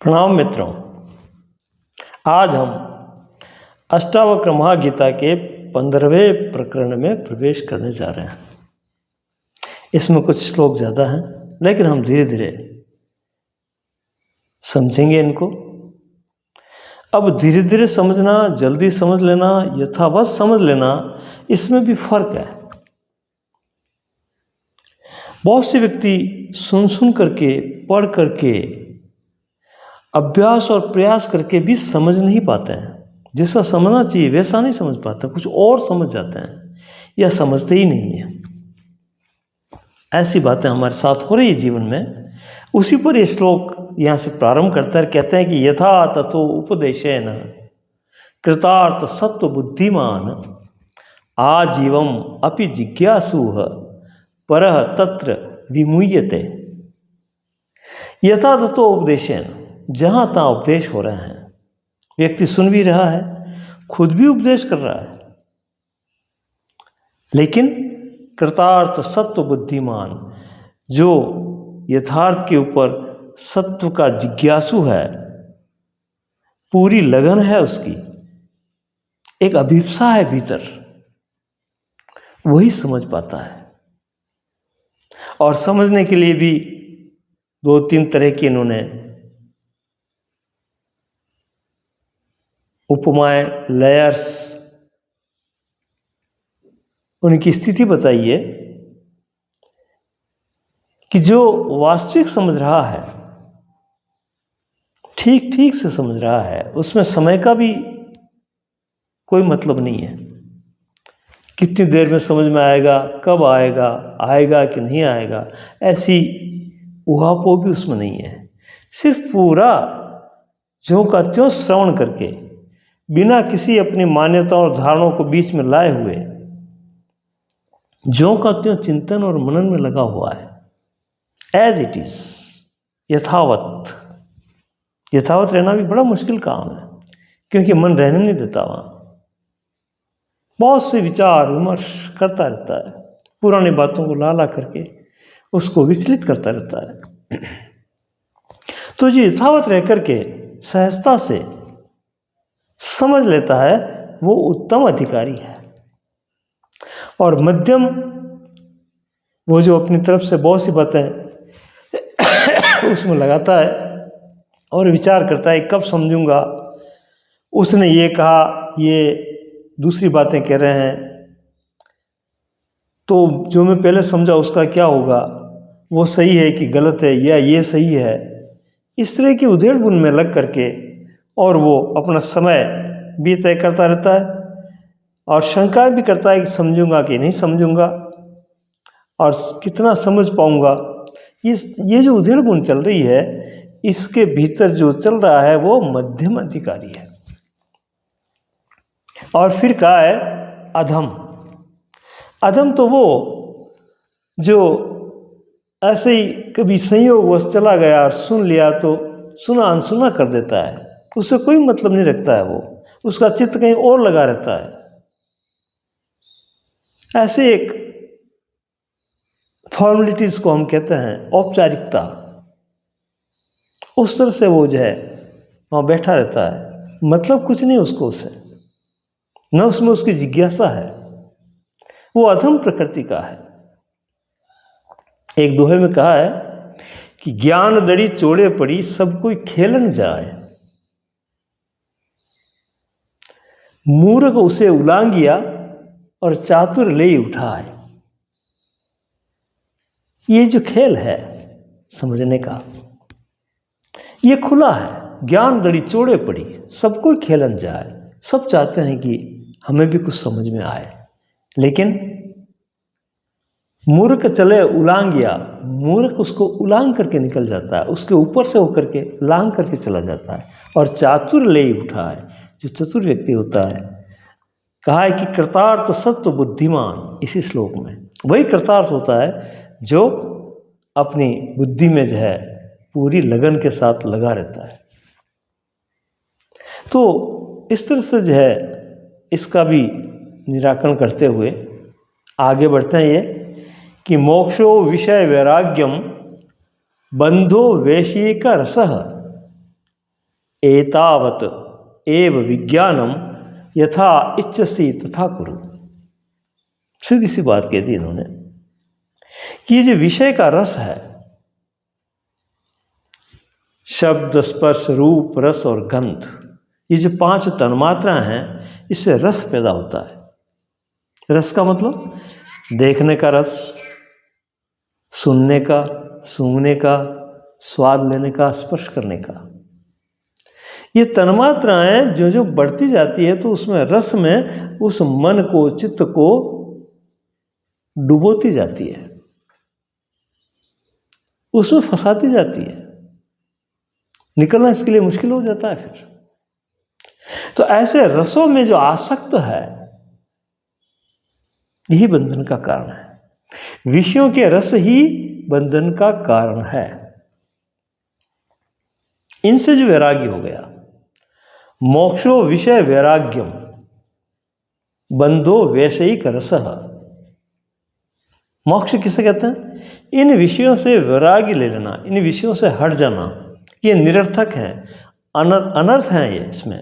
प्रणाम मित्रों। आज हम अष्टावक्र महागीता के 15वें प्रकरण में प्रवेश करने जा रहे हैं। इसमें कुछ श्लोक ज़्यादा हैं, लेकिन हम धीरे धीरे समझेंगे इनको। अब धीरे धीरे समझना, जल्दी समझ लेना, यथावत समझ लेना, इसमें भी फर्क है। बहुत से व्यक्ति सुन करके, पढ़ करके, अभ्यास और प्रयास करके भी समझ नहीं पाते हैं। जैसा समझना चाहिए वैसा नहीं समझ पाते, कुछ और समझ जाते हैं या समझते ही नहीं है। ऐसी बातें हमारे साथ हो रही है जीवन में। उसी पर ये श्लोक यहाँ से प्रारंभ करता है। कहते हैं कि यथा तथो उपदेशेन कृतार्थ सत्व बुद्धिमान आजीवम अपि जिज्ञासुः परः तत्र विमुह्यते। यथा तथो उपदेशेन, जहाँ तहाँ उपदेश हो रहे हैं, व्यक्ति सुन भी रहा है, खुद भी उपदेश कर रहा है, लेकिन कृतार्थ सत्व बुद्धिमान, जो यथार्थ के ऊपर सत्व का जिज्ञासु है, पूरी लगन है उसकी, एक अभिप्सा है भीतर, वही समझ पाता है। और समझने के लिए भी दो तीन तरह की इन्होंने उपमाएं, लेयर्स, उनकी स्थिति बताइए कि जो वास्तविक समझ रहा है, ठीक ठीक से समझ रहा है, उसमें समय का भी कोई मतलब नहीं है। कितनी देर में समझ में आएगा, कब आएगा, आएगा कि नहीं आएगा, ऐसी उहापोह भी उसमें नहीं है। सिर्फ पूरा ज्यों का त्यों श्रवण करके, बिना किसी अपनी मान्यताओं और धारणाओं को बीच में लाए हुए, ज्यों का त्यों चिंतन और मनन में लगा हुआ है, एज इट इज, यथावत। यथावत रहना भी बड़ा मुश्किल काम है, क्योंकि मन रहने नहीं देता। वहाँ बहुत से विचार विमर्श करता रहता है, पुरानी बातों को ला करके उसको विचलित करता रहता है। तो जो यथावत रह करके सहजता से समझ लेता है, वो उत्तम अधिकारी है। और मध्यम, वो जो अपनी तरफ से बहुत सी बातें उसमें लगाता है और विचार करता है, कब समझूंगा, उसने ये कहा, ये दूसरी बातें कह रहे हैं, तो जो मैं पहले समझा उसका क्या होगा, वो सही है कि गलत है, या ये सही है। इस तरह की उधेड़ बुन में लग करके और वो अपना समय भी तय करता रहता है और शंकाएं भी करता है कि समझूंगा कि नहीं समझूंगा और कितना समझ पाऊंगा। ये जो उधेड़ बुन चल रही है, इसके भीतर जो चल रहा है वो मध्यम अधिकारी है। और फिर कहा है अधम। अधम तो वो जो ऐसे ही कभी संयोगवश चला गया और सुन लिया तो सुना अनसुना कर देता है, उससे कोई मतलब नहीं रखता है, वो उसका चित्त कहीं और लगा रहता है। ऐसे एक फॉर्मेलिटीज को हम कहते हैं औपचारिकता, उस तरह से वो जो है वहाँ बैठा रहता है, मतलब कुछ नहीं उसको, उससे न उसमें उसकी जिज्ञासा है, वो अधम प्रकृति का है। एक दोहे में कहा है कि ज्ञान दड़ी चोड़े पड़ी, सब कोई खेलन जाए, मूर्ख उसे उलांगिया और चातुर ले उठाए। ये जो खेल है समझने का, ये खुला है। ज्ञान दड़ी चोड़े पड़ी, सब कोई खेलन जाए। सब चाहते हैं कि हमें भी कुछ समझ में आए, लेकिन मूर्ख चले उलांगिया, मूर्ख उसको उलांग करके निकल जाता है, उसके ऊपर से होकर के लांग करके चला जाता है। और चातुर ले उठा है, जो चतुर व्यक्ति होता है, कहा है कि कृतार्थ सत्व बुद्धिमान, इसी श्लोक में वही कृतार्थ होता है जो अपनी बुद्धि में जो है पूरी लगन के साथ लगा रहता है। तो इस तरह से जो है इसका भी निराकरण करते हुए आगे बढ़ते हैं ये कि मोक्षो विषय वैराग्यम बंधो वैशिक रसः एतावत एव विज्ञानम यथा इच्छसि तथा कुरु। सीधी सी बात कह दी इन्होंने कि ये जो विषय का रस है, शब्द, स्पर्श, रूप, रस और गंध, ये जो 5 तन्मात्राएं हैं, इससे रस पैदा होता है। रस का मतलब देखने का रस, सुनने का, सूंघने का, स्वाद लेने का, स्पर्श करने का। ये तन्मात्राएं जो जो बढ़ती जाती है तो उसमें रस में उस मन को, चित्त को डुबोती जाती है, उसमें फंसाती जाती है, निकलना इसके लिए मुश्किल हो जाता है फिर। तो ऐसे रसों में जो आसक्त है, यही बंधन का कारण है। विषयों के रस ही बंधन का कारण है। इनसे जो वैराग्य हो गया, मोक्षो विषय वैराग्यम बंधो वैषयिक रसः। मोक्ष किसे कहते हैं? इन विषयों से वैराग्य ले लेना, इन विषयों से हट जाना। ये निरर्थक है, अनर्थ है। ये इसमें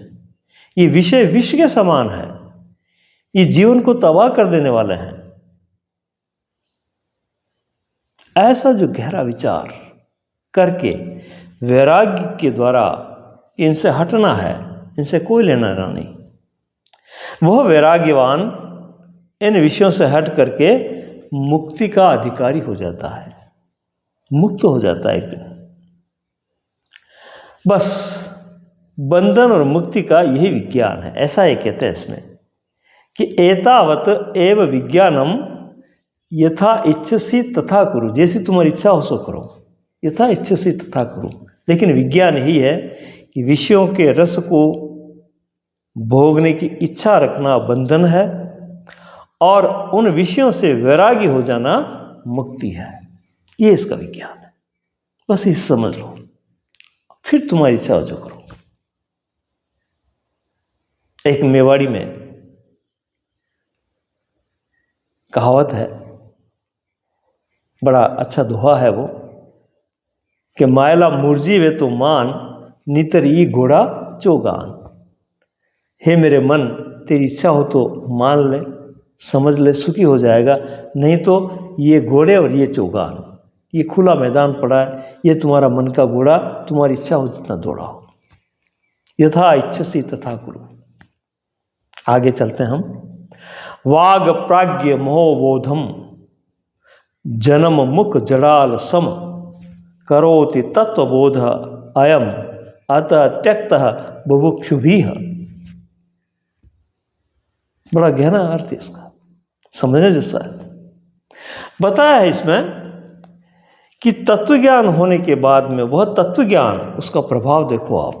ये विषय विष के समान है, ये जीवन को तबाह कर देने वाले हैं। ऐसा जो गहरा विचार करके वैराग्य के द्वारा इनसे हटना है, इनसे कोई लेना देना नहीं, वह वैराग्यवान इन विषयों से हट करके मुक्ति का अधिकारी हो जाता है, मुक्त हो जाता है एक दिन। बस बंधन और मुक्ति का यही विज्ञान है। ऐसा ये कहते हैं इसमें कि एतावत एव विज्ञानम यथा इच्छसि तथा कुरु। जैसी तुम्हारी इच्छा हो सो करो, यथा इच्छसि तथा कुरु। लेकिन विज्ञान यही है कि विषयों के रस को भोगने की इच्छा रखना बंधन है और उन विषयों से वैराग्य हो जाना मुक्ति है। ये इसका विज्ञान है। बस इस समझ लो, फिर तुम्हारी इच्छा हो जो करो। एक मेवाड़ी में कहावत है, बड़ा अच्छा दोहा है वो, कि मायला मुर्जी वे तो मान नितर ई घोड़ा चौगान। हे मेरे मन, तेरी इच्छा हो तो मान ले, समझ ले, सुखी हो जाएगा। नहीं तो ये घोड़े और ये चौगान, ये खुला मैदान पड़ा है, ये तुम्हारा मन का घोड़ा, तुम्हारी इच्छा हो जितना दौड़ाओ। यथा इच्छसि तथा कुरु। आगे चलते हैं हम। वाग प्राज्ञ मोहबोधम जन्म मुख जड़ाल सम करोति तत्वबोध अयम अतः त्यक्तः बुभुक्षुभिः। बड़ा गहरा अर्थ है इसका, समझने जैसा है। बताया है इसमें कि तत्व ज्ञान होने के बाद में वह तत्व ज्ञान, उसका प्रभाव देखो आप,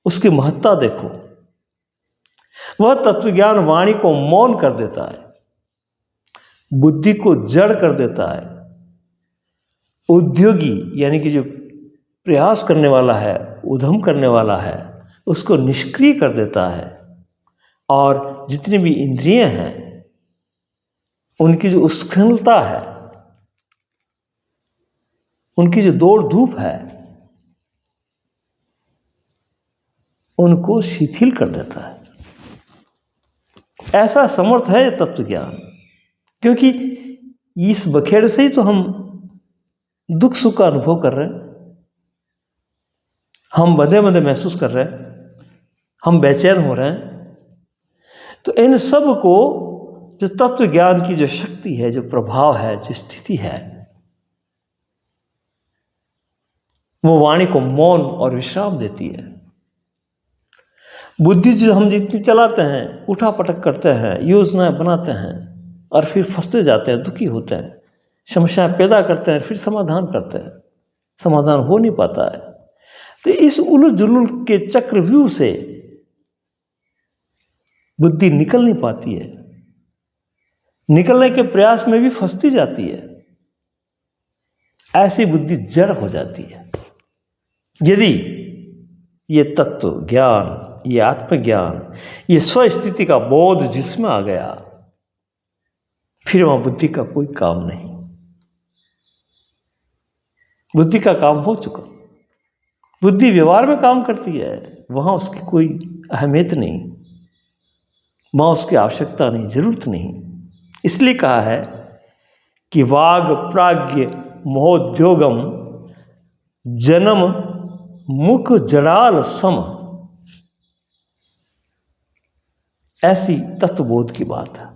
उसकी महत्ता देखो। वह तत्व ज्ञान वाणी को मौन कर देता है, बुद्धि को जड़ कर देता है, उद्योगी यानी कि जो प्रयास करने वाला है, उद्यम करने वाला है, उसको निष्क्रिय कर देता है। और जितनी भी इंद्रियां हैं, उनकी जो उस्खलता है, उनकी जो दौड़ धूप है, उनको शिथिल कर देता है। ऐसा समर्थ है तत्व ज्ञान, क्योंकि इस बखेड़ से ही तो हम दुख सुख का अनुभव कर रहे हैं, हम बंधे बंधे महसूस कर रहे हैं, हम बेचैन हो रहे हैं। तो इन सब को जो तत्व ज्ञान की जो शक्ति है, जो प्रभाव है, जो स्थिति है, वो वाणी को मौन और विश्राम देती है। बुद्धि जो हम जितनी चलाते हैं, उठा पटक करते हैं, योजनाएं बनाते हैं और फिर फंसते जाते हैं, दुखी होते हैं, समस्याएं पैदा करते हैं, फिर समाधान करते हैं, समाधान हो नहीं पाता है। तो इस उलझ जुलूल के चक्रव्यूह से बुद्धि निकल नहीं पाती है, निकलने के प्रयास में भी फंसती जाती है। ऐसी बुद्धि जड़ हो जाती है। यदि ये तत्व ज्ञान, ये आत्मज्ञान, ये स्वस्थिति का बोध जिसमें आ गया, फिर वहां बुद्धि का कोई काम नहीं, बुद्धि का काम हो चुका। बुद्धि व्यवहार में काम करती है, वहाँ उसकी कोई अहमियत नहीं, वहाँ उसकी आवश्यकता नहीं, जरूरत नहीं। इसलिए कहा है कि वाग प्राज्ञ मोहोद्योगम जन्म मुख जड़ाल सम। ऐसी तत्वबोध की बात है।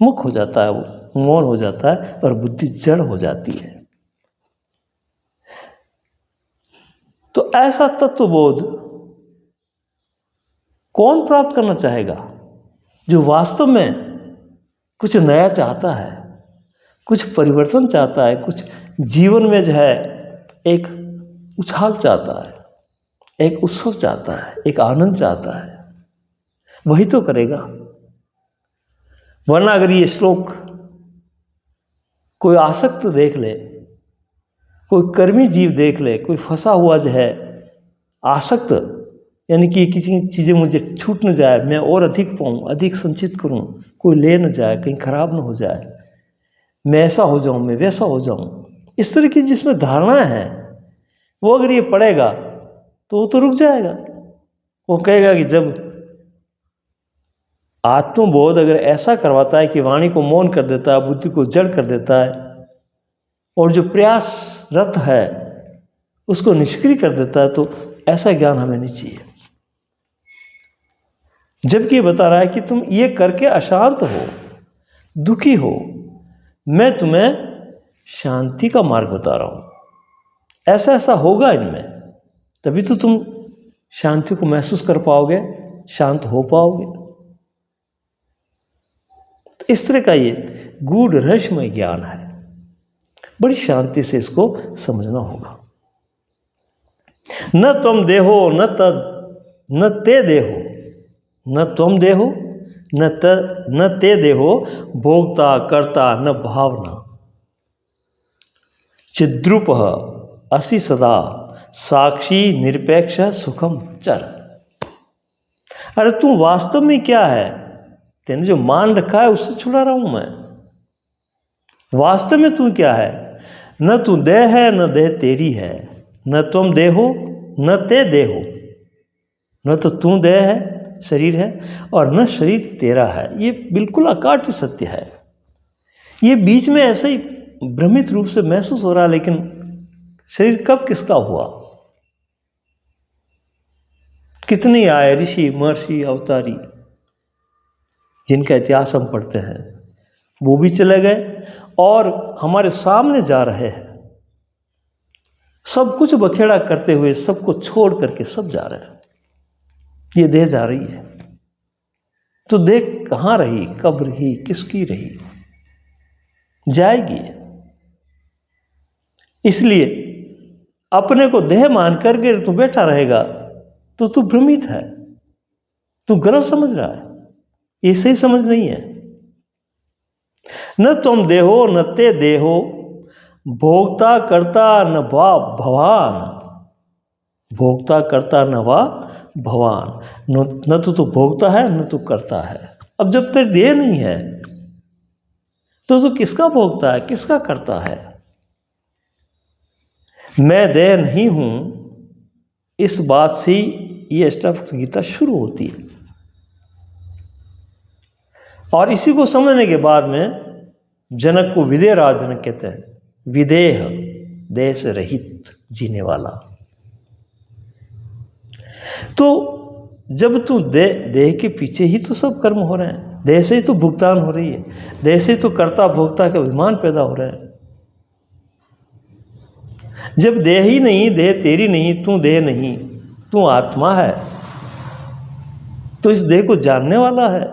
मुख हो जाता है, वो मौन हो जाता है और बुद्धि जड़ हो जाती है। तो ऐसा तत्वबोध कौन प्राप्त करना चाहेगा? जो वास्तव में कुछ नया चाहता है, कुछ परिवर्तन चाहता है, कुछ जीवन में जो है एक उछाल चाहता है, एक उत्सव चाहता है, एक आनंद चाहता है, वही तो करेगा। वरना अगर ये श्लोक कोई आसक्त देख ले, कोई कर्मी जीव देख ले, कोई फंसा हुआ जो है आसक्त, यानी कि किसी चीज़ें मुझे छूट न जाए, मैं और अधिक पाऊँ, अधिक संचित करूँ, कोई ले न जाए, कहीं खराब न हो जाए, मैं ऐसा हो जाऊँ, मैं वैसा हो जाऊँ, इस तरह की जिसमें धारणाएं हैं, वो अगर ये पढ़ेगा तो वो तो रुक जाएगा। वो कहेगा कि जब आत्मबोध अगर ऐसा करवाता है कि वाणी को मौन कर देता है, बुद्धि को जड़ कर देता है, और जो प्रयासरत है उसको निष्क्रिय कर देता है, तो ऐसा ज्ञान हमें नहीं चाहिए। जबकि ये बता रहा है कि तुम ये करके अशांत हो, दुखी हो, मैं तुम्हें शांति का मार्ग बता रहा हूँ। ऐसा ऐसा होगा इनमें, तभी तो तुम शांति को महसूस कर पाओगे, शांत हो पाओगे। तो इस तरह का ये गूढ़ रहस्यमय ज्ञान है, बड़ी शांति से इसको समझना होगा। न तुम देहो न ते देहो, न तुम देहो न ते देहो, भोक्ता कर्ता न भावना, चिद्रूप असि सदा, साक्षी निरपेक्ष सुखम चर। अरे तू वास्तव में क्या है? तेने जो मान रखा है उससे छुड़ा रहा हूं मैं। वास्तव में तू क्या है? न तू देह है न देह तेरी है, न तुम देहो न ते देहो, न तो तू देह है, शरीर है, और न शरीर तेरा है। ये बिल्कुल अकाट्य सत्य है। ये बीच में ऐसे ही भ्रमित रूप से महसूस हो रहा है, लेकिन शरीर कब किसका हुआ? कितने आए ऋषि महर्षि अवतारी जिनका इतिहास हम पढ़ते हैं, वो भी चले गए और हमारे सामने जा रहे हैं। सब कुछ बखेड़ा करते हुए, सबको छोड़ करके सब जा रहे हैं। ये देह जा रही है, तो देह कहाँ रही, कब रही, किसकी रही? जाएगी। इसलिए अपने को देह मान करके तू बैठा रहेगा तो तू भ्रमित है, तू गलत समझ रहा है। ये सही समझ नहीं है। न तुम देहो न ते देहो, भोक्ता करता न वा भवान, भोक्ता करता न वा भवान। न तो तू भोगता है न तू करता है। अब जब तक देह नहीं है तो तू किसका भोगता है, किसका करता है? मैं देह नहीं हूं, इस बात से ये अष्टावक्र गीता शुरू होती है। और इसी को समझने के बाद में जनक को विदेह राज जनक कहते हैं, विदेह देह से रहित जीने वाला। तो जब तू देह के पीछे ही तो सब कर्म हो रहे हैं, देह से ही तो भुगतान हो रही है, देह से ही तो कर्ता भोक्ता के अभिमान पैदा हो रहे हैं। जब देह ही नहीं, देह तेरी नहीं, तू देह नहीं, तू आत्मा है, तो इस देह को जानने वाला है।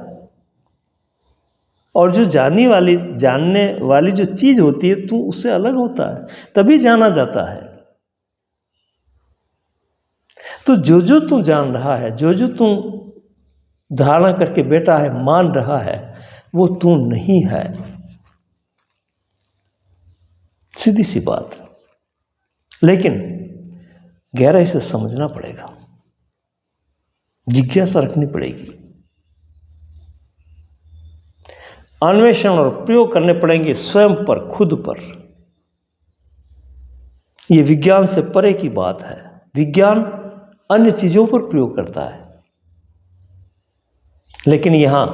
और जो जानने वाली जो चीज होती है, तू उससे अलग होता है, तभी जाना जाता है। तो जो तू जान रहा है, जो तू धारणा करके बैठा है, मान रहा है, वो तू नहीं है। सीधी सी बात। लेकिन गहराई से समझना पड़ेगा, जिज्ञासा रखनी पड़ेगी, अन्वेषण और प्रयोग करने पड़ेंगे स्वयं पर, खुद पर। यह विज्ञान से परे की बात है। विज्ञान अन्य चीज़ों पर प्रयोग करता है, लेकिन यहाँ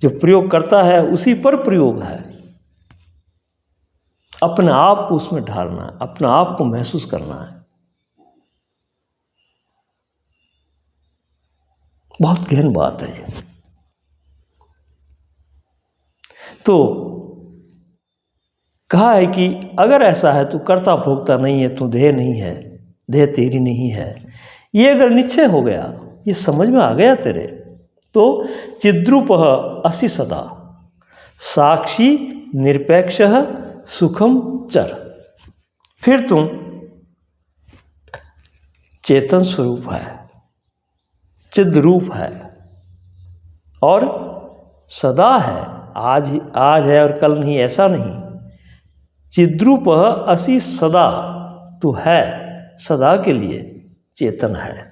जो प्रयोग करता है उसी पर प्रयोग है। अपने आप को उसमें ढालना है, अपने आप को महसूस करना है। बहुत गहन बात है ये। तो कहा है कि अगर ऐसा है तू कर्ता भोक्ता नहीं है, तू देह नहीं है, देह तेरी नहीं है, ये अगर निश्चय हो गया, ये समझ में आ गया तेरे, तो चिद्रूपः असि सदा साक्षी निरपेक्षः सुखम चर। फिर तुम चेतन स्वरूप है, चिद रूप है और सदा है, आज है और कल नहीं, ऐसा नहीं। चिद्रूपः असि सदा, तू है सदा के लिए चेतन है।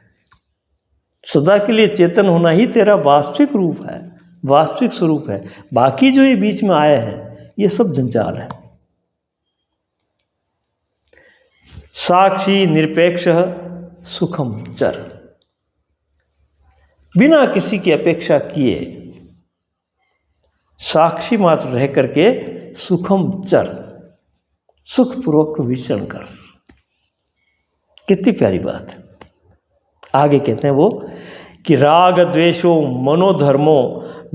सदा के लिए चेतन होना ही तेरा वास्तविक रूप है, वास्तविक स्वरूप है। बाकी जो ये बीच में आए हैं ये सब जंजाल है। साक्षी निरपेक्ष सुखम चर, बिना किसी की अपेक्षा किए साक्षी मात्र रह करके सुखम चर, सुखपूर्वक विचरण कर। कितनी प्यारी बात है। आगे कहते हैं वो कि राग द्वेषो मनोधर्मो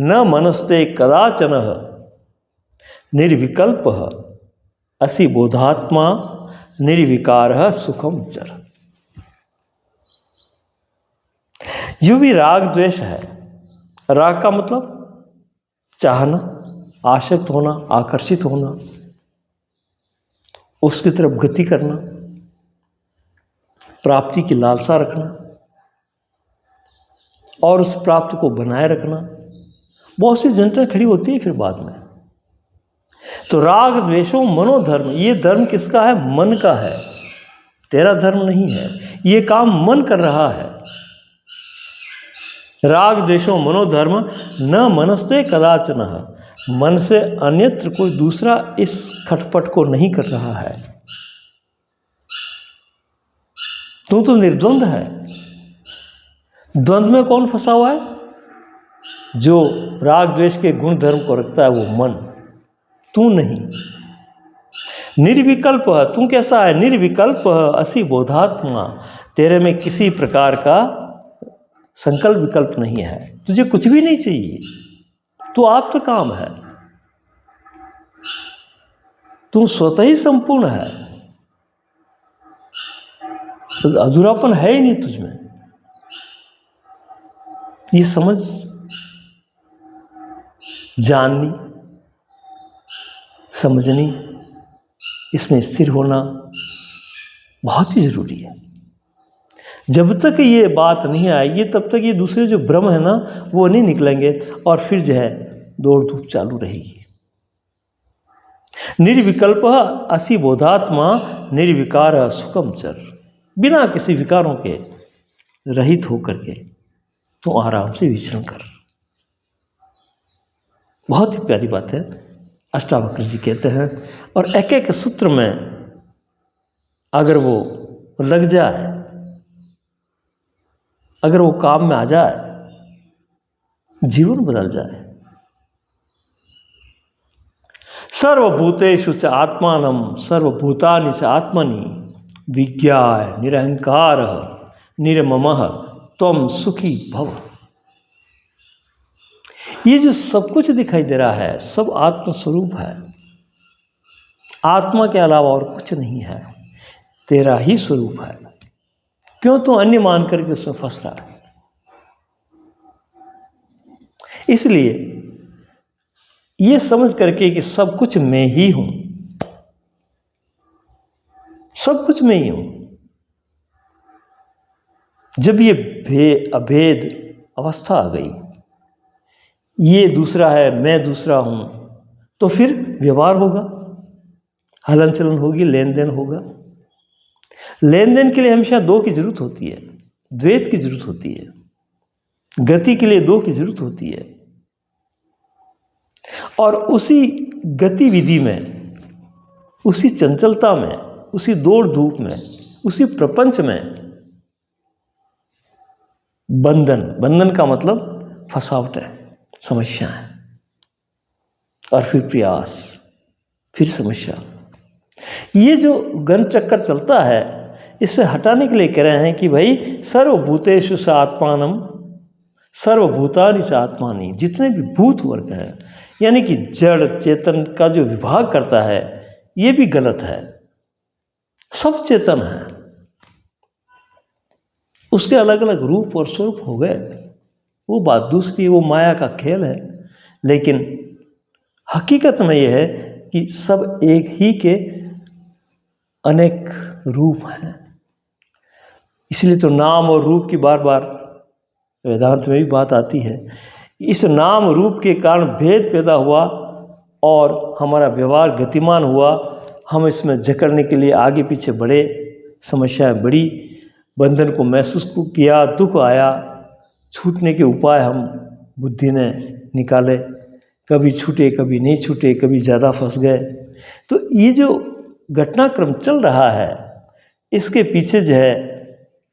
न मनस्ते कदाचन निर्विकल्प असि बोधात्मा निर्विकार सुखम चर। जो भी राग द्वेष है, राग का मतलब चाहना, आसक्त होना, आकर्षित होना, उसकी तरफ गति करना, प्राप्ति की लालसा रखना और उस प्राप्ति को बनाए रखना। बहुत सी जनताएं खड़ी होती है फिर बाद में। तो राग द्वेषों मनोधर्म, ये धर्म किसका है? मन का है, तेरा धर्म नहीं है। ये काम मन कर रहा है। राग द्वेषों मनोधर्म न मनस्ते कदाचन, मन से अन्यत्र कोई दूसरा इस खटपट को नहीं कर रहा है। तू तो निर्द्वंद है। द्वंद्व में कौन फंसा हुआ है? जो राग द्वेष के गुण धर्म को रखता है वो मन, तू नहीं। निर्विकल्प, तू कैसा है? निर्विकल्प असि बोधात्मा, तेरे में किसी प्रकार का संकल्प विकल्प नहीं है, तुझे कुछ भी नहीं चाहिए, तू आप तो काम है, तू स्वतः ही संपूर्ण है, तो अधूरापन है ही नहीं तुझमें। ये समझ, जाननी, समझनी, इसमें स्थिर होना बहुत ही जरूरी है। जब तक ये बात नहीं आएगी तब तक ये दूसरे जो भ्रम है ना वो नहीं निकलेंगे और फिर जो है दौड़ धूप चालू रहेगी। निर्विकल्प असि बोधात्मा निर्विकार सुखम चर, बिना किसी विकारों के रहित होकर के तू आराम से विचरण कर। बहुत ही प्यारी बात है। अष्टावक्र जी कहते हैं, और एक एक सूत्र में अगर वो लग जाए, अगर वो काम में आ जाए, जीवन बदल जाए। सर्वभूतेषु च आत्मानं सर्वभूतानि च आत्मनि विज्ञाय निरहंकार निर्ममः त्वं सुखी भव। ये जो सब कुछ दिखाई दे रहा है सब आत्मस्वरूप है। आत्मा के अलावा और कुछ नहीं है, तेरा ही स्वरूप है। क्यों तू अन्य मान करके उसमें फंस रहा है? इसलिए ये समझ करके कि सब कुछ मैं ही हूं, सब कुछ मैं ही हूं। जब ये अभेद अवस्था आ गई, ये दूसरा है मैं दूसरा हूं, तो फिर व्यवहार होगा, हलन चलन होगी, लेन देन होगा। लेन देन के लिए हमेशा दो की जरूरत होती है, द्वैत की जरूरत होती है। गति के लिए दो की जरूरत होती है। और उसी गतिविधि में, उसी चंचलता में, उसी दौड़ धूप में, उसी प्रपंच में बंधन, बंधन का मतलब फंसावट है, समस्या है, और फिर प्रयास, फिर समस्या। ये जो गण चक्कर चलता है, इससे हटाने के लिए कह रहे हैं कि भाई सर्वभूतेषु स आत्मानम सर्वभूतानि च आत्मानि, जितने भी भूत वर्ग हैं, यानी कि जड़ चेतन का जो विभाग करता है, ये भी गलत है। सब चेतन है, उसके अलग अलग रूप और स्वरूप हो गए, वो बात दूसरी, वो माया का खेल है। लेकिन हकीकत में यह है कि सब एक ही के अनेक रूप हैं। इसलिए तो नाम और रूप की बार बार वेदांत में भी बात आती है। इस नाम रूप के कारण भेद पैदा हुआ और हमारा व्यवहार गतिमान हुआ, हम इसमें जकड़ने के लिए आगे पीछे बढ़े, समस्याएं बढ़ी, बंधन को महसूस किया, दुख आया, छूटने के उपाय हम बुद्धि ने निकाले, कभी छूटे कभी नहीं छूटे, कभी ज़्यादा फंस गए। तो ये जो घटनाक्रम चल रहा है, इसके पीछे जो है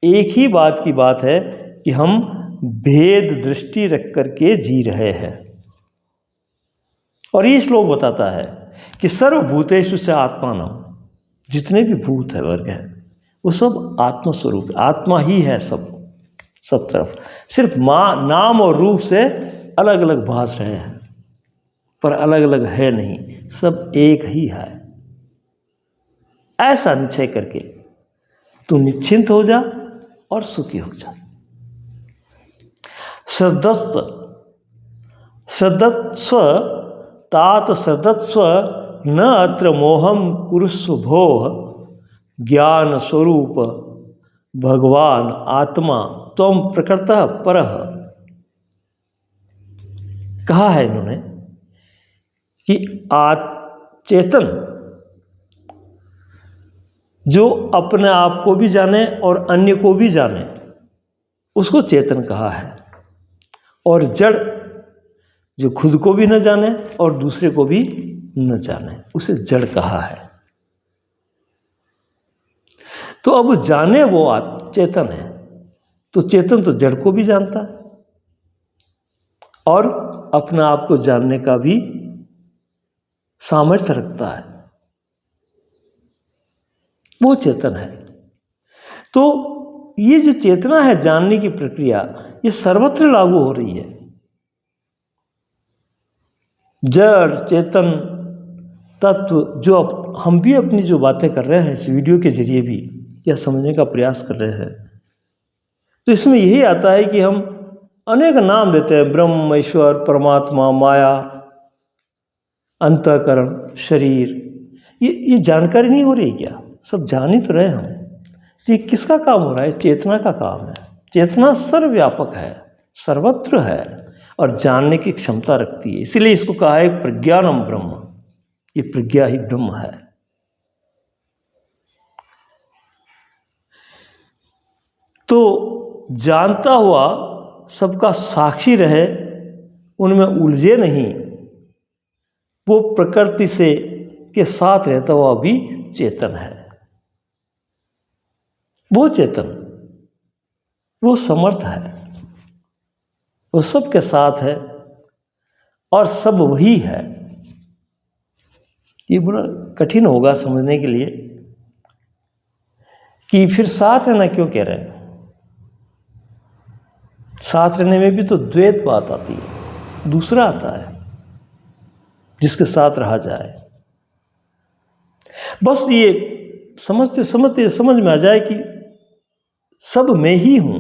एक ही बात की बात है कि हम भेद दृष्टि रख करके जी रहे हैं। और ये श्लोक बताता है कि सर्वभूतेषु च आत्मानम, जितने भी भूत है वर्ग है, वो सब आत्मस्वरूप, आत्मा ही है, सब तरफ। सिर्फ नाम और रूप से अलग अलग भास रहे हैं, पर अलग अलग है नहीं, सब एक ही है। ऐसा निश्चय करके तू निश्चिंत हो जा और सुखी हो जा। श्रद्धस्व तात श्रद्धस्व न अत्र मोहम कुरुस्व भोः, ज्ञान स्वरूप भगवान आत्मा त्वं प्रकृतः परः। कहा है इन्होंने कि चेतन जो अपने आप को भी जाने और अन्य को भी जाने, उसको चेतन कहा है। और जड़ जो खुद को भी न जाने और दूसरे को भी न जाने, उसे जड़ कहा है। तो अब जाने वो चेतन है, तो चेतन तो जड़ को भी जानता है और अपने आप को जानने का भी सामर्थ्य रखता है, वो चेतन है। तो ये जो चेतना है, जानने की प्रक्रिया, ये सर्वत्र लागू हो रही है। जड़ चेतन तत्व, जो हम भी अपनी जो बातें कर रहे हैं इस वीडियो के जरिए भी यह समझने का प्रयास कर रहे हैं, तो इसमें यही आता है कि हम अनेक नाम देते हैं, ब्रह्म, ईश्वर, परमात्मा, माया, अंतःकरण, शरीर। ये जानकारी नहीं हो रही क्या? सब जान ही तो रहे हम। तो ये किसका काम हो रहा है? चेतना का काम है। चेतना सर्वव्यापक है, सर्वत्र है और जानने की क्षमता रखती है। इसीलिए इसको कहा है प्रज्ञानम ब्रह्म, ये प्रज्ञा ही ब्रह्म है। तो जानता हुआ सबका साक्षी रहे, उनमें उलझे नहीं, वो प्रकृति से के साथ रहता हुआ भी चेतन है। वो चेतन, वो समर्थ है, वो सबके साथ है और सब वही है। ये बड़ा कठिन होगा समझने के लिए कि फिर साथ रहना क्यों कह रहे हैं। साथ रहने में भी तो द्वैत बात आती है, दूसरा आता है जिसके साथ रहा जाए। बस ये समझते समझते समझ में आ जाए कि सब मैं ही हूं,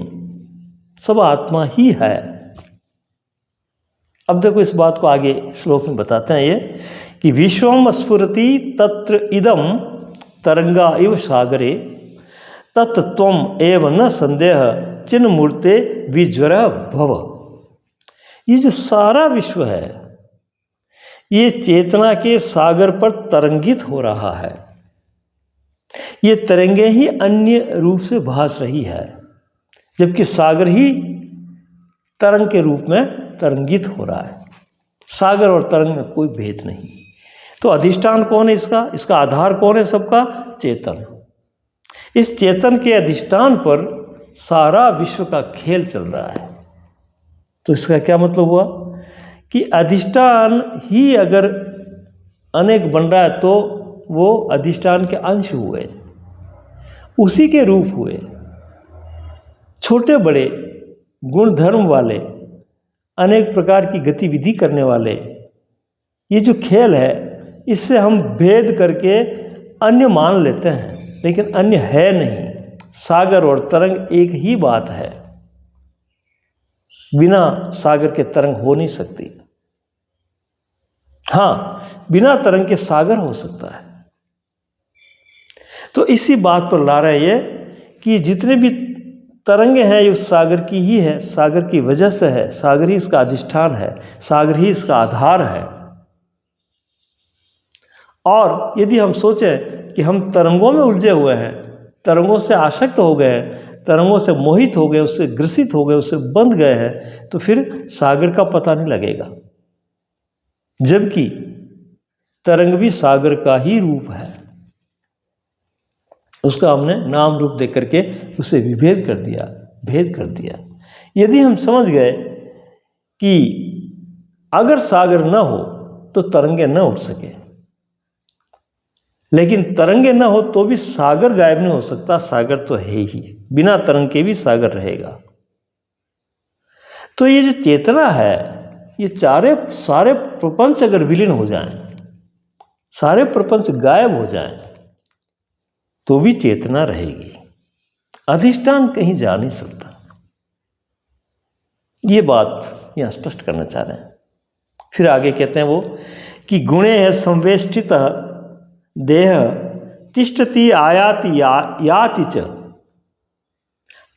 सब आत्मा ही है। अब देखो इस बात को आगे श्लोक में बताते हैं ये कि विश्वम स्फुरति तत्र इदम तरंगा इव सागरे तत्त्वम एव न संदेह चिन्ह मूर्ते विज्वर भव। ये जो सारा विश्व है, ये चेतना के सागर पर तरंगित हो रहा है। ये तरंगे ही अन्य रूप से भास रही है, जबकि सागर ही तरंग के रूप में तरंगित हो रहा है। सागर और तरंग में कोई भेद नहीं। तो अधिष्ठान कौन है इसका? आधार कौन है सबका? चेतन। इस चेतन के अधिष्ठान पर सारा विश्व का खेल चल रहा है। तो इसका क्या मतलब हुआ कि अधिष्ठान ही अगर अनेक बन रहा है तो वो अधिष्ठान के अंश हुए, उसी के रूप हुए। छोटे बड़े गुण धर्म वाले, अनेक प्रकार की गतिविधि करने वाले, ये जो खेल है इससे हम भेद करके अन्य मान लेते हैं, लेकिन अन्य है नहीं। सागर और तरंग एक ही बात है, बिना सागर के तरंग हो नहीं सकती। हाँ, बिना तरंग के सागर हो सकता है। तो इसी बात पर ला रहे ये कि जितने भी तरंगे हैं ये उस सागर की ही है, सागर की वजह से है, सागर ही इसका अधिष्ठान है, सागर ही इसका आधार है। और यदि हम सोचें कि हम तरंगों में उलझे हुए हैं, तरंगों से आसक्त हो गए हैं, तरंगों से मोहित हो गए, उससे ग्रसित हो गए, उससे बंध गए हैं, तो फिर सागर का पता नहीं लगेगा। जबकि तरंग भी सागर का ही रूप है, उसका हमने नाम रूप दे करके उसे विभेद कर दिया, भेद कर दिया। यदि हम समझ गए कि अगर सागर न हो तो तरंगे न उठ सके, लेकिन तरंगे न हो तो भी सागर गायब नहीं हो सकता, सागर तो है ही, बिना तरंग के भी सागर रहेगा। तो ये जो चेतना है, ये सारे प्रपंच अगर विलीन हो जाएं, सारे प्रपंच गायब हो जाएं, तो भी चेतना रहेगी, अधिष्ठान कहीं जा नहीं सकता। ये बात यहाँ स्पष्ट करना चाह रहे हैं। फिर आगे कहते हैं वो कि गुणे है संवेष्टित देह तिष्ठति आयाति याति च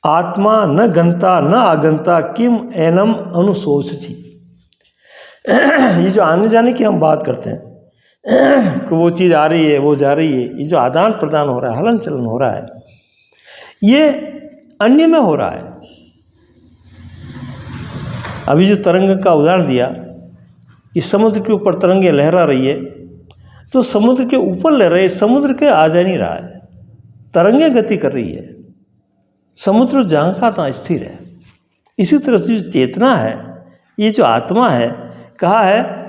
आत्मा न गंता न आगंता किम एनम अनुशोचति। ये जो आने जाने की हम बात करते हैं कि वो चीज़ आ रही है, वो जा रही है, ये जो आदान प्रदान हो रहा है, हलन चलन हो रहा है, ये अन्य में हो रहा है। अभी जो तरंग का उदाहरण दिया, इस समुद्र के ऊपर तरंगे लहरा रही है, तो समुद्र के ऊपर लहर रही है, समुद्र के आ जा नहीं रहा है, तरंगे गति कर रही है, समुद्र जहाँ का तहाँ स्थिर है। इसी तरह से जो चेतना है, ये जो आत्मा है, कहा है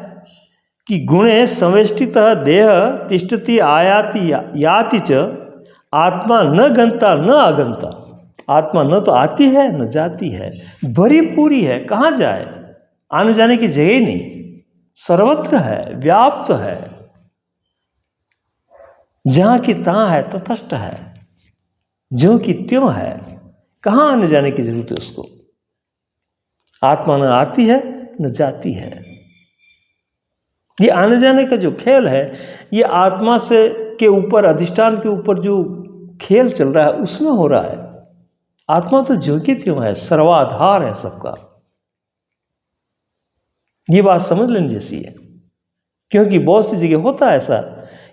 कि गुणे संवेष्टित देह तिष्ठति आयाति याति च आत्मा न गंता न आगंता। आत्मा न तो आती है न जाती है, भरी पूरी है, कहाँ जाए, आने जाने की जगह ही नहीं, सर्वत्र है, व्याप्त है, जहाँ की तहाँ है, तटस्थ है, ज्यों की त्यों है, कहाँ आने जाने की जरूरत है उसको। आत्मा न आती है न जाती है। ये आने जाने का जो खेल है, ये आत्मा से के ऊपर, अधिष्ठान के ऊपर जो खेल चल रहा है उसमें हो रहा है। आत्मा तो ज्यों की त्यों है, सर्वाधार है सबका। ये बात समझ लेने जैसी है, क्योंकि बहुत सी जगह होता है ऐसा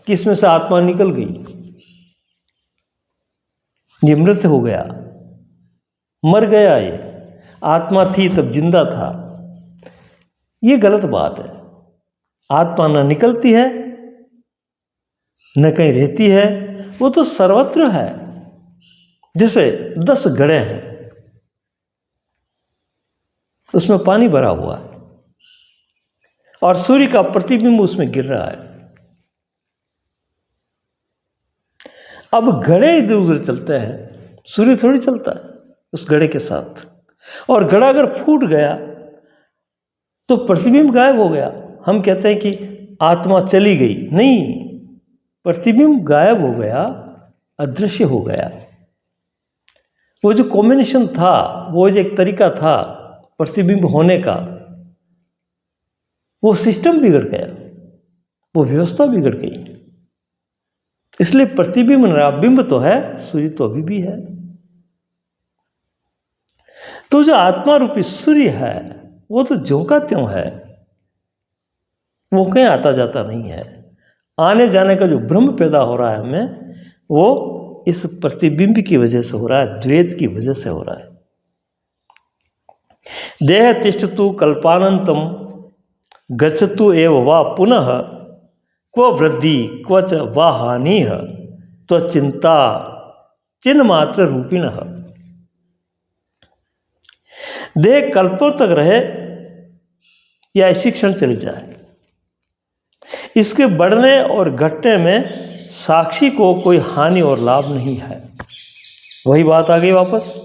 कि इसमें से आत्मा निकल गई, ये मृत हो गया, मर गया, ये आत्मा थी तब जिंदा था। ये गलत बात है। आत्मा न निकलती है न कहीं रहती है, वो तो सर्वत्र है। जैसे 10 घड़े हैं, उसमें पानी भरा हुआ है और सूर्य का प्रतिबिंब उसमें गिर रहा है। अब घड़े इधर उधर चलते हैं, सूर्य थोड़ी चलता है उस घड़े के साथ। और घड़ा अगर फूट गया तो प्रतिबिंब गायब हो गया। हम कहते हैं कि आत्मा चली गई, नहीं, प्रतिबिंब गायब हो गया, अदृश्य हो गया। वो जो कॉम्बिनेशन था, वो जो एक तरीका था प्रतिबिंब होने का, वो सिस्टम बिगड़ गया, वो व्यवस्था बिगड़ गई। इसलिए प्रतिबिंब बिंब तो है, सूर्य तो अभी भी है। तो जो आत्मा रूपी सूर्य है वो तो ज्यों का त्यों है, वो कहीं आता जाता नहीं है। आने जाने का जो भ्रम पैदा हो रहा है हमें, वो इस प्रतिबिंब की वजह से हो रहा है, द्वैत की वजह से हो रहा है। देह तिष्ठतु कल्पानंतम गच्छतु एव वा पुनः क्व वृद्धि क्व च वा हानि त्वचिंता चिन्ह मात्र रूपिणः। देह कल्पों तक रहे या इसी क्षण चली जाए, इसके बढ़ने और घटने में साक्षी को कोई हानि और लाभ नहीं है। वही बात आ गई वापस,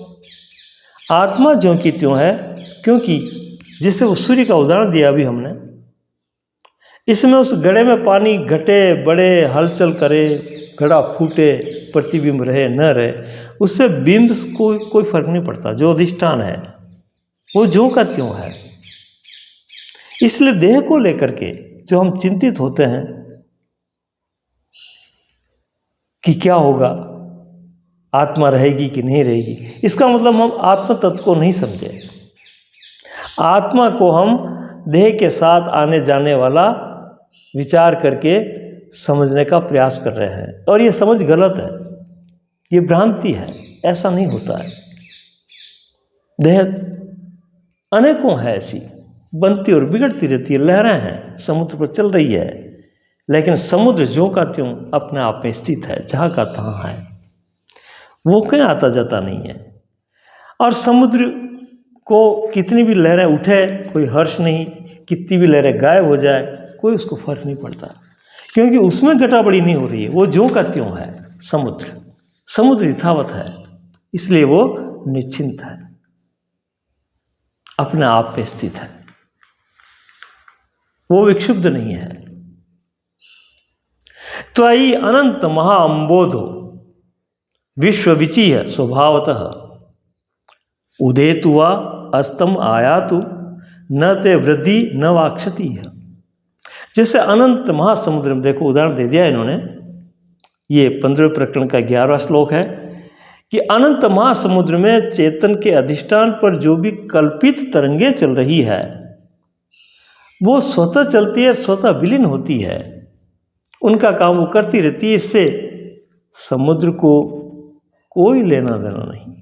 आत्मा ज्यों की त्यों है, क्योंकि जिसे उस सूर्य का उदाहरण दिया अभी हमने, इसमें उस घड़े में पानी घटे बढ़े हलचल करे, घड़ा फूटे, प्रतिबिंब रहे न रहे, उससे बिंब को कोई फर्क नहीं पड़ता। जो अधिष्ठान है वो ज्यों का त्यों है। इसलिए देह को लेकर के जो हम चिंतित होते हैं कि क्या होगा, आत्मा रहेगी कि नहीं रहेगी, इसका मतलब हम आत्म तत्व को नहीं समझे। आत्मा को हम देह के साथ आने जाने वाला विचार करके समझने का प्रयास कर रहे हैं, और ये समझ गलत है, ये भ्रांति है। ऐसा नहीं होता है। देह अनेकों है, ऐसी बनती और बिगड़ती रहती है, लहरें हैं, समुद्र पर चल रही है, लेकिन समुद्र ज्यों का त्यों अपने आप में स्थित है, जहाँ का तहाँ है, वो कहीं आता जाता नहीं है। और समुद्र को कितनी भी लहरें उठे कोई हर्ष नहीं, कितनी भी लहरें गायब हो जाए कोई उसको फर्क नहीं पड़ता, क्योंकि उसमें घटाबड़ी नहीं हो रही है। वो ज्यों का त्यों है। समुद्र यथावत है, इसलिए वो निश्चिंत है, अपने आप पे स्थित है, वो विक्षुब्ध नहीं है। त्वयि अनंत महाअंबोधो विश्व विचिह स्वभावतः उदेतु वा अस्तम आयातु न ते वृद्धि न वाक्षति है। जैसे अनंत महासमुद्र में, देखो उदाहरण दे दिया इन्होंने, ये 15वें प्रकरण का 11वां श्लोक है कि अनंत महासमुद्र में चेतन के अधिष्ठान पर जो भी कल्पित तरंगे चल रही है वो स्वतः चलती है, स्वतः विलीन होती है, उनका काम वो करती रहती है। इससे समुद्र को कोई लेना देना नहीं।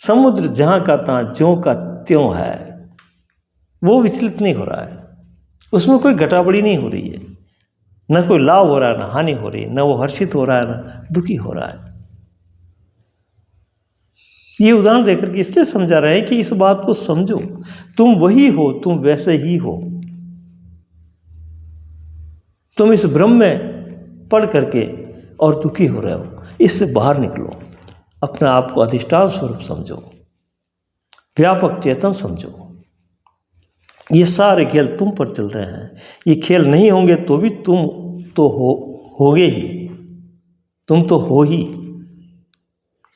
समुद्र जहाँ का तहाँ ज्यों का त्यों है, वो विचलित नहीं हो रहा है, उसमें कोई घटाबड़ी नहीं हो रही है, न कोई लाभ हो रहा है, न हानि हो रही है, न वो हर्षित हो रहा है, न दुखी हो रहा है। ये उदाहरण देकर के इसलिए समझा रहे हैं कि इस बात को समझो, तुम वही हो, तुम वैसे ही हो। तुम इस भ्रम में पढ़ करके और दुखी हो रहे हो, इससे बाहर निकलो, अपने आप को अधिष्ठान स्वरूप समझो, व्यापक चेतन समझो। ये सारे खेल तुम पर चल रहे हैं। ये खेल नहीं होंगे तो भी तुम तो होगे ही, तुम तो हो ही,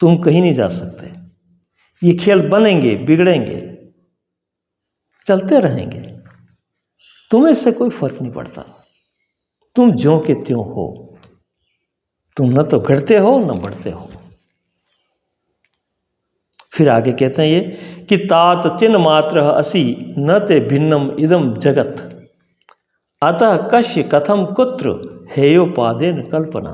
तुम कहीं नहीं जा सकते। ये खेल बनेंगे, बिगड़ेंगे, चलते रहेंगे, तुम्हें इससे कोई फर्क नहीं पड़ता। तुम ज्यों के त्यों हो, तुम न तो घटते हो न बढ़ते हो। फिर आगे कहते हैं ये कि तात चिन्ह मात्र असि न ते भिन्नम इदम जगत अतः कश्य कथम कुत्र हेयोपादेन कल्पना।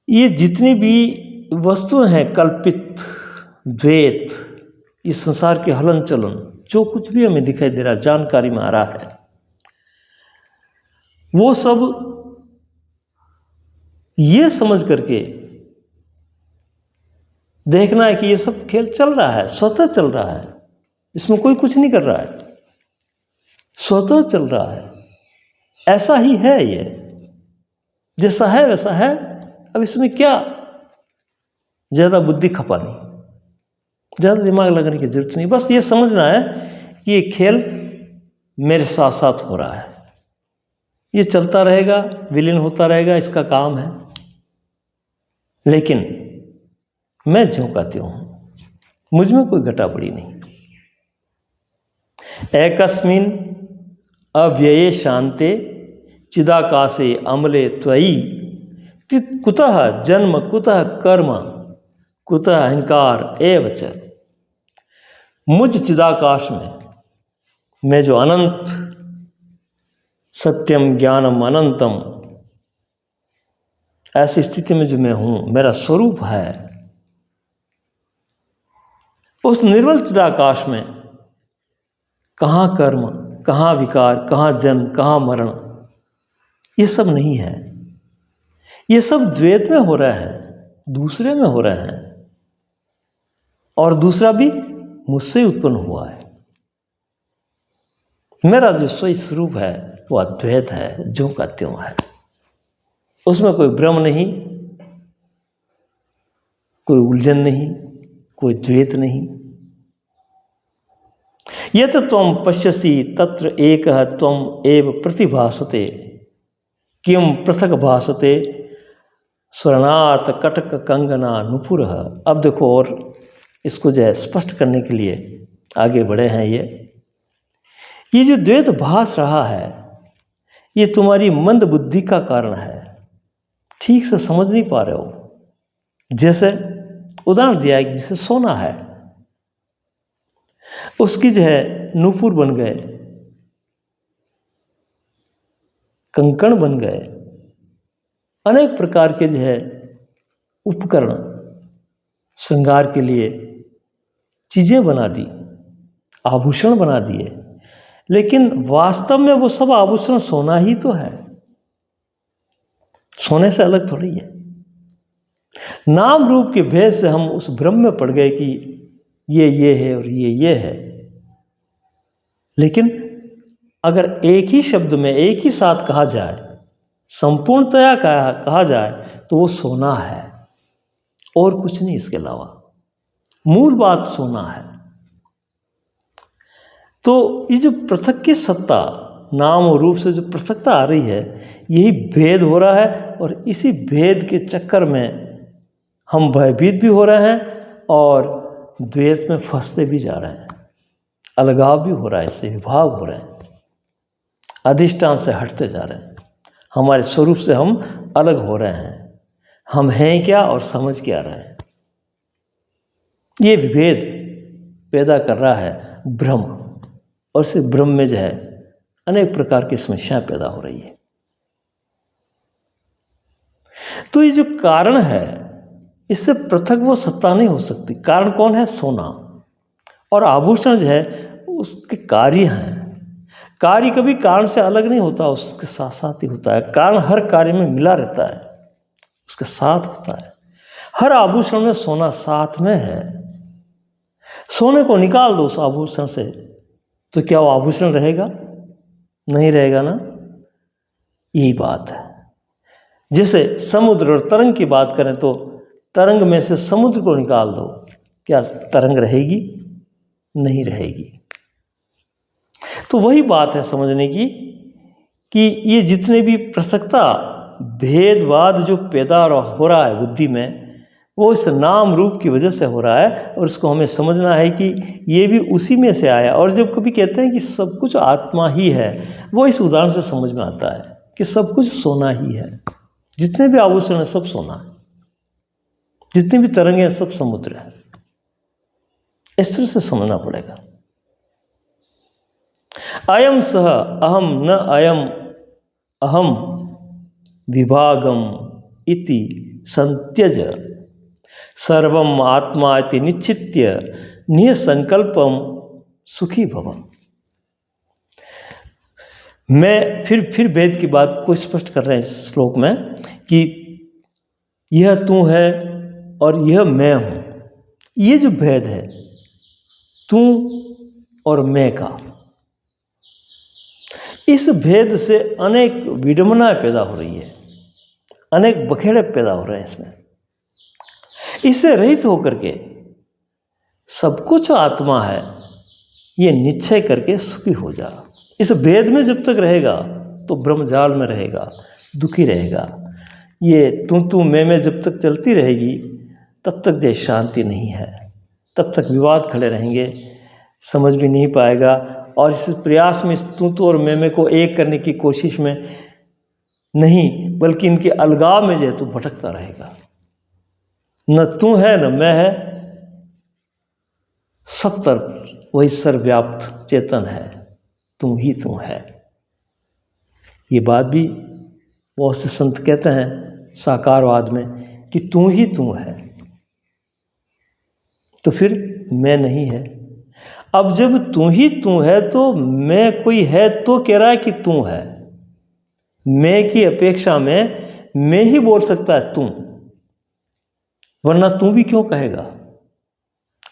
ये जितनी भी वस्तुएं हैं कल्पित, द्वैत, इस संसार के हलन चलन, जो कुछ भी हमें दिखाई दे रहा है, जानकारी में आ रहा है, वो सब ये समझ करके देखना है कि ये सब खेल चल रहा है, स्वतः चल रहा है, इसमें कोई कुछ नहीं कर रहा है, स्वतः चल रहा है, ऐसा ही है, ये जैसा है वैसा है। अब इसमें क्या ज़्यादा बुद्धि खपानी, ज़्यादा दिमाग लगाने की जरूरत नहीं, बस ये समझना है कि ये खेल मेरे साथ साथ हो रहा है, ये चलता रहेगा, विलीन होता रहेगा, इसका काम है, लेकिन मैं ज्यों का त्यों हूँ, मुझ में कोई घटाबड़ी नहीं। एकस्मिन् अव्यये शांते चिदाकाशे अमले त्वयि कुतः जन्म कुतः कर्म कुतः अहंकार एव च। मुझ चिदाकाश में, मैं जो अनंत सत्यम ज्ञानम अनंतम, ऐसी स्थिति में जो मैं हूँ, मेरा स्वरूप है, उस निर्मल चिदाकाश में कहाँ कर्म, कहाँ विकार, कहाँ जन्म, कहाँ मरण, ये सब नहीं है। ये सब द्वैत में हो रहा है, दूसरे में हो रहा है। और दूसरा भी मुझसे ही उत्पन्न हुआ है। मेरा जो स्वयं स्वरूप है वो अद्वैत है, ज्यों का त्यों है, उसमें कोई भ्रम नहीं, कोई उलझन नहीं, कोई द्वैत नहीं। यत त्वं पश्यसि तत्र एकः त्वं एव प्रतिभासते, किम पृथक भासते स्वर्णात कटक कंगना नुपुरः। अब देखो, और इसको जो है स्पष्ट करने के लिए आगे बढ़े हैं। ये जो द्वैत भास रहा है, ये तुम्हारी मंद बुद्धि का कारण है, ठीक से समझ नहीं पा रहे हो। जैसे उदाहरण दिया है कि जैसे सोना है, उसकी जो है नूपुर बन गए, कंकण बन गए, अनेक प्रकार के जो है उपकरण श्रृंगार के लिए चीजें बना दी, आभूषण बना दिए, लेकिन वास्तव में वो सब आभूषण सोना ही तो है, सोने से अलग थोड़ी है। नाम रूप के भेद से हम उस भ्रम में पड़ गए कि ये है और ये है। लेकिन अगर एक ही शब्द में एक ही साथ कहा जाए, संपूर्णतया कहा जाए, तो वो सोना है और कुछ नहीं इसके अलावा। मूल बात सोना है। तो ये जो पृथक की सत्ता, नाम और रूप से जो पृथकता आ रही है, यही भेद हो रहा है। और इसी भेद के चक्कर में हम भयभीत भी हो रहे हैं और द्वैत में फंसते भी जा रहे हैं, अलगाव भी हो रहा है, इससे विभाग हो रहे हैं, अधिष्ठान से हटते जा रहे हैं, हमारे स्वरूप से हम अलग हो रहे हैं। हम हैं क्या और समझ क्या रहे हैं। ये विभेद पैदा कर रहा है भ्रम, और इस भ्रम में जो है अनेक प्रकार की समस्याएं पैदा हो रही है। तो ये जो कारण है, इससे पृथक वो सत्ता नहीं हो सकती। कारण कौन है? सोना। और आभूषण जो है उसके कार्य हैं। कार्य कभी कारण से अलग नहीं होता, उसके साथ साथ ही होता है। कारण हर कार्य में मिला रहता है, उसके साथ होता है। हर आभूषण में सोना साथ में है। सोने को निकाल दो उस आभूषण से, तो क्या वो आभूषण रहेगा? नहीं रहेगा ना। यही बात है। जैसे समुद्र और तरंग की बात करें तो तरंग में से समुद्र को निकाल दो, क्या तरंग रहेगी? नहीं रहेगी। तो वही बात है समझने की कि ये जितने भी पृथकता, भेदवाद जो पैदा हो रहा है बुद्धि में, वो इस नाम रूप की वजह से हो रहा है। और इसको हमें समझना है कि ये भी उसी में से आया। और जब कभी कहते हैं कि सब कुछ आत्मा ही है, वो इस उदाहरण से समझ में आता है कि सब कुछ सोना ही है। जितने भी आभूषण हैं सब सोना है, जितनी भी तरंगें हैं सब समुद्र है। इस तरह से समझना पड़ेगा। अयम सह अहम न अयम अहम विभागम इति संत्यज सर्वम आत्मा इति निश्चित्य निसंकल्पम सुखी भवम। मैं फिर भेद की बात को स्पष्ट कर रहे हैं इस श्लोक में कि यह तू है और यह मैं हूं। ये जो भेद है तू और मैं का, इस भेद से अनेक विडंबनाएं पैदा हो रही है, अनेक बखेड़े पैदा हो रहे हैं इसमें। इससे रहित होकर के सब कुछ आत्मा है ये निश्चय करके सुखी हो जा। इस भेद में जब तक रहेगा तो ब्रह्मजाल में रहेगा, दुखी रहेगा। ये तू मैं जब तक चलती रहेगी तब तक जय शांति नहीं है, तब तक विवाद खड़े रहेंगे, समझ भी नहीं पाएगा। और इस प्रयास में, इस तू और मैं को एक करने की कोशिश में नहीं, बल्कि इनके अलगाव में जो है तू भटकता रहेगा। न तू है न मैं है, सब तरफ वही सर्वव्याप्त चेतन है, तुम ही तुम है। ये बात भी बहुत से संत कहते हैं साकारवाद में कि तू ही तू है, तो फिर मैं नहीं है। अब जब तू ही तू है तो मैं कोई है तो कह रहा है कि तू है। मैं की अपेक्षा में मैं ही बोल सकता है तू, वरना तू भी क्यों कहेगा?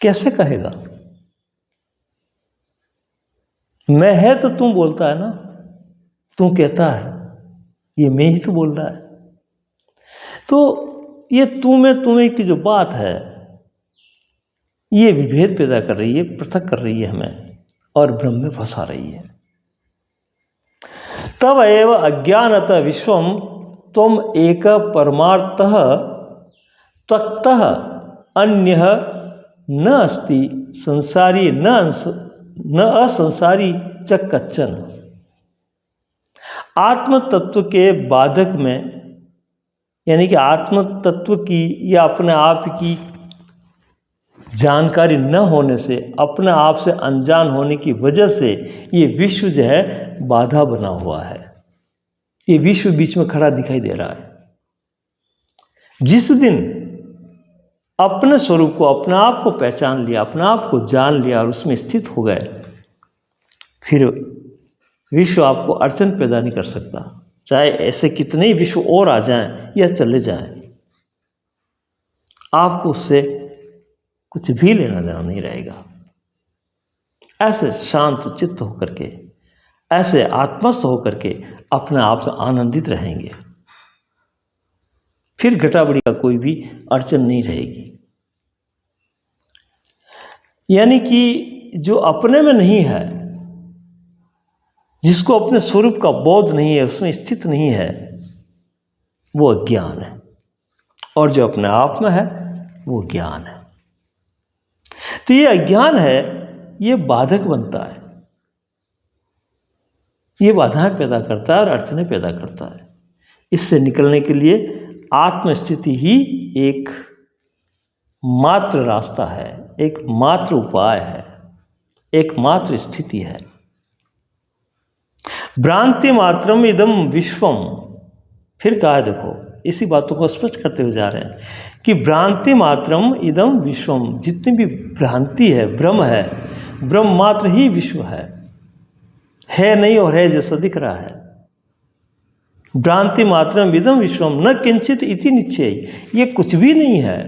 कैसे कहेगा? मैं है तो तू बोलता है ना, तू कहता है, ये मैं ही तो बोल रहा है। तो ये तू में तुम्हें की जो बात है, ये विभेद पैदा कर रही है, पृथक कर रही है हमें और भ्रम में फंसा रही है। तब एव अज्ञानतः विश्वम त्वम एक परमार्थतः त्वक्तः अन्यः न अस्ति संसारी न असंसारी च कच्चन। आत्म तत्व के बाधक में, यानी कि आत्म तत्व की या अपने आप की जानकारी न होने से, अपने आप से अनजान होने की वजह से ये विश्व जो है बाधा बना हुआ है। ये विश्व बीच में खड़ा दिखाई दे रहा है। जिस दिन अपने स्वरूप को, अपने आप को पहचान लिया, अपने आप को जान लिया और उसमें स्थित हो गए, फिर विश्व आपको अड़चन पैदा नहीं कर सकता। चाहे ऐसे कितने ही विश्व और आ जाएं या चले जाएं, आपको उससे कुछ भी लेना देना नहीं रहेगा। ऐसे शांत चित्त होकर के, ऐसे आत्मस्थ होकर के अपने आप में आनंदित रहेंगे, फिर घटाबड़ी का कोई भी अड़चन नहीं रहेगी। यानी कि जो अपने में नहीं है, जिसको अपने स्वरूप का बोध नहीं है, उसमें स्थित नहीं है, वो अज्ञान है। और जो अपने आप में है वो ज्ञान है। तो ये अज्ञान है, ये बाधक बनता है, ये बाधाएं पैदा करता है और अड़चनें पैदा करता है। इससे निकलने के लिए आत्मस्थिति ही एक मात्र रास्ता है, एक मात्र उपाय है, एक मात्र स्थिति है। भ्रांति मात्रम इदम विश्वम, फिर कहा है, देखो इसी बातों को स्पष्ट करते हुए जा रहे हैं कि भ्रांति मात्रम इदम विश्वम, जितनी भी भ्रांति है, भ्रम है, ब्रह्म मात्र ही विश्व है नहीं और है जैसा दिख रहा है। भ्रांति मात्रम इदम विश्वम न किंचित इति निश्चय, ये कुछ भी नहीं है,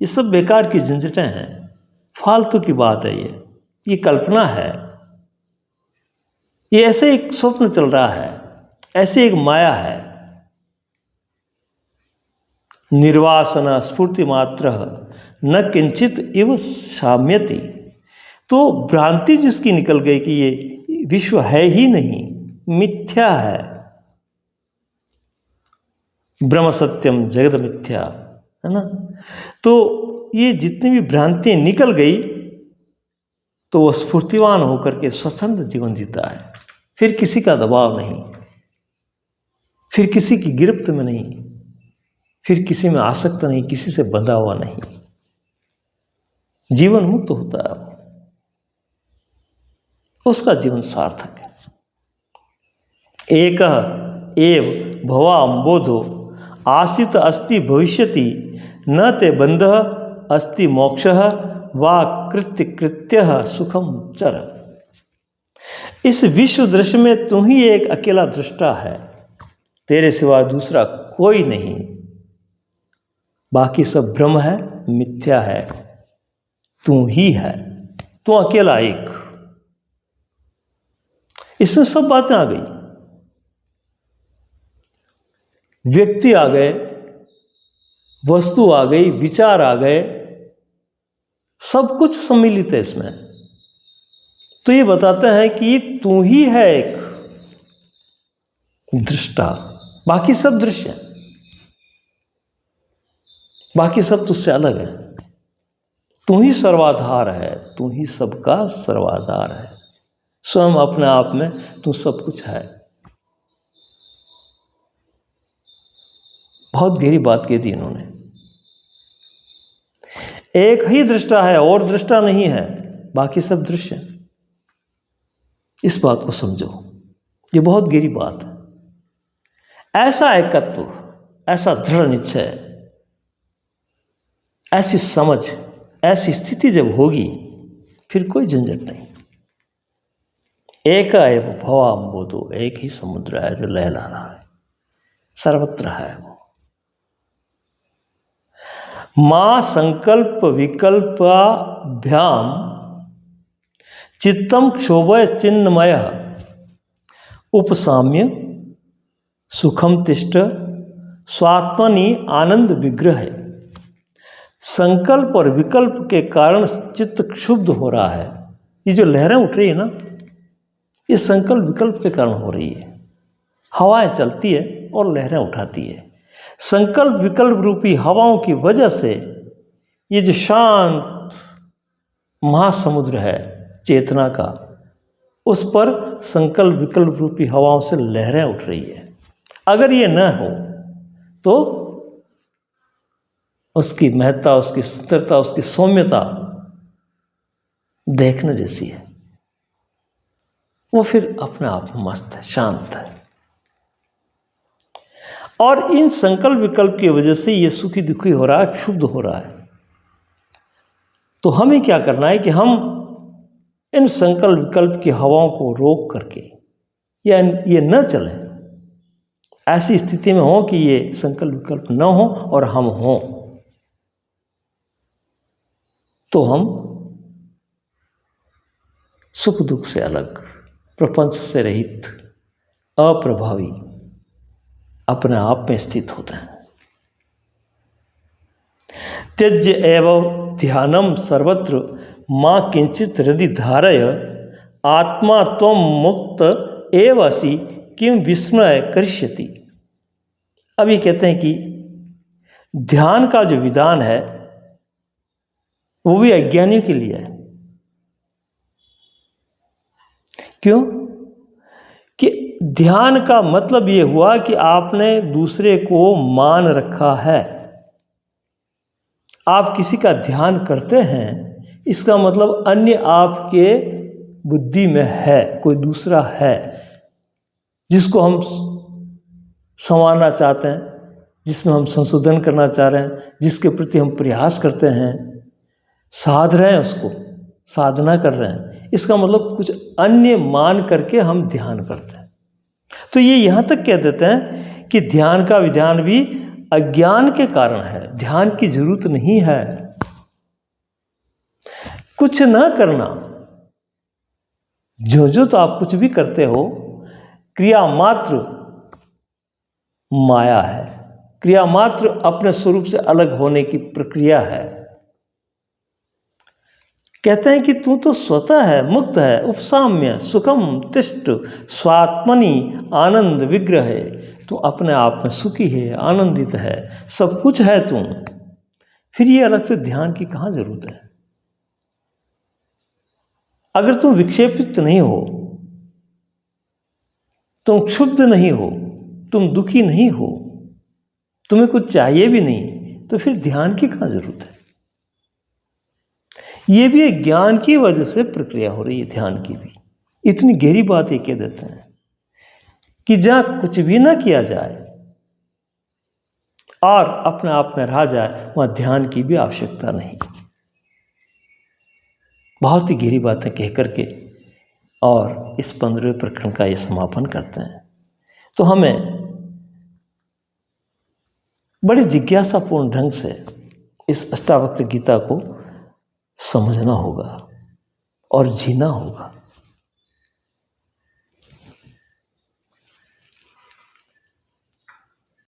ये सब बेकार की झंझटें हैं, फालतू की बात है, ये कल्पना है, ये ऐसे एक स्वप्न चल रहा है, ऐसे एक माया है। निर्वासना स्फूर्ति मात्र न किंचित इव साम्यति। तो भ्रांति जिसकी निकल गई कि ये विश्व है ही नहीं, मिथ्या है, ब्रह्म सत्यम जगत मिथ्या, है ना। तो ये जितनी भी भ्रांतियाँ निकल गई तो वो स्फूर्तिवान होकर के स्वच्छंद जीवन जीता है, फिर किसी का दबाव नहीं, फिर किसी की गिरफ्त में नहीं, फिर किसी में आसक्त नहीं, किसी से बंधा हुआ नहीं, जीवन मुक्त होता है, उसका जीवन सार्थक है। एक एव भवाम्बोधो आसित अस्ति भविष्यति न ते बंधः अस्ति मोक्षः वा कृत्य कृत्यः सुखम चर। इस विश्व दृश्य में तू ही एक अकेला दृष्टा है, तेरे सिवा दूसरा कोई नहीं, बाकी सब भ्रम है, मिथ्या है, तू ही है, तू अकेला एक। इसमें सब बातें आ गई, व्यक्ति आ गए, वस्तु आ गई, विचार आ गए, सब कुछ सम्मिलित है इसमें। तो ये बताते हैं कि तू ही है एक दृष्टा, बाकी सब दृश्य है, बाकी सब तुझसे अलग है। तू ही सर्वाधार है, तू ही सबका सर्वाधार है, स्वयं अपने आप में तू सब कुछ है। बहुत गहरी बात कही थी इन्होंने। एक ही दृष्टा है और दृष्टा नहीं है, बाकी सब दृश्य। इस बात को समझो, ये बहुत गहरी बात है। ऐसा एकत्व, ऐसा दृढ़ निश्चय, ऐसी समझ, ऐसी स्थिति जब होगी, फिर कोई झंझट नहीं। एक एव भवाम्बोधो, एक ही समुद्र है जो लहला रहा है, सर्वत्र है वो। माँ संकल्प विकल्प भ्याम चित्तम क्षोभय चिन्मय उपसाम्य सुखम तिष्ठ स्वात्मनि आनंद विग्रह है। संकल्प और विकल्प के कारण चित्त क्षुब्ध हो रहा है। ये जो लहरें उठ रही है ना, ये संकल्प विकल्प के कारण हो रही है। हवाएं चलती है और लहरें उठाती है। संकल्प विकल्प रूपी हवाओं की वजह से ये जो शांत महासमुद्र है चेतना का, उस पर संकल्प विकल्प रूपी हवाओं से लहरें उठ रही है। अगर ये न हो तो उसकी महत्ता, उसकी सुंदरता, उसकी सौम्यता देखने जैसी है। वो फिर अपने आप में मस्त है, शांत है। और इन संकल्प विकल्प की वजह से ये सुखी दुखी हो रहा है, क्षुब्ध हो रहा है। तो हमें क्या करना है कि हम इन संकल्प विकल्प की हवाओं को रोक करके, या ये न चले, ऐसी स्थिति में हो कि ये संकल्प विकल्प न हो और हम हों, तो हम सुख दुख से अलग, प्रपंच से रहित, अप्रभावी अपने आप में स्थित होते हैं। त्यज्य एवं ध्यानम सर्वत्र मां किंचित हृदि धारय आत्मा त्वं मुक्त एवसी किम विस्मय करिष्यति। अब ये कहते हैं कि ध्यान का जो विधान है वो भी अज्ञानियों के लिए है। क्यों? कि ध्यान का मतलब ये हुआ कि आपने दूसरे को मान रखा है। आप किसी का ध्यान करते हैं, इसका मतलब अन्य आपके बुद्धि में है, कोई दूसरा है जिसको हम संवारना चाहते हैं, जिसमें हम संशोधन करना चाह रहे हैं, जिसके प्रति हम प्रयास करते हैं, साध रहे हैं, उसको साधना कर रहे हैं। इसका मतलब कुछ अन्य मान करके हम ध्यान करते हैं। तो ये यहाँ तक कह देते हैं कि ध्यान का विधान भी अज्ञान के कारण है। ध्यान की जरूरत नहीं है। कुछ ना करना, जो तो आप कुछ भी करते हो, क्रिया मात्र माया है। क्रिया मात्र अपने स्वरूप से अलग होने की प्रक्रिया है। कहते हैं कि तू तो स्वतः है, मुक्त है, उपसाम्य सुखम तिष्ठ स्वात्मनि आनंद विग्रह है। तू अपने आप में सुखी है, आनंदित है, सब कुछ है तू। फिर ये अलग से ध्यान की कहाँ जरूरत है? अगर तुम विक्षेपित नहीं हो, तुम क्षुब्ध नहीं हो, तुम दुखी नहीं हो, तुम्हें कुछ चाहिए भी नहीं, तो फिर ध्यान की कहाँ जरूरत है? ये भी एक ज्ञान की वजह से प्रक्रिया हो रही है। ध्यान की भी इतनी गहरी बात ये कह देते हैं कि जहाँ कुछ भी ना किया जाए और अपने आप में रहा जाए, वहाँ ध्यान की भी आवश्यकता नहीं। बहुत ही गहरी बातें कह करके और इस 15वें प्रकरण का ये समापन करते हैं। तो हमें बड़ी जिज्ञासापूर्ण ढंग से इस अष्टावक्र गीता को समझना होगा और जीना होगा।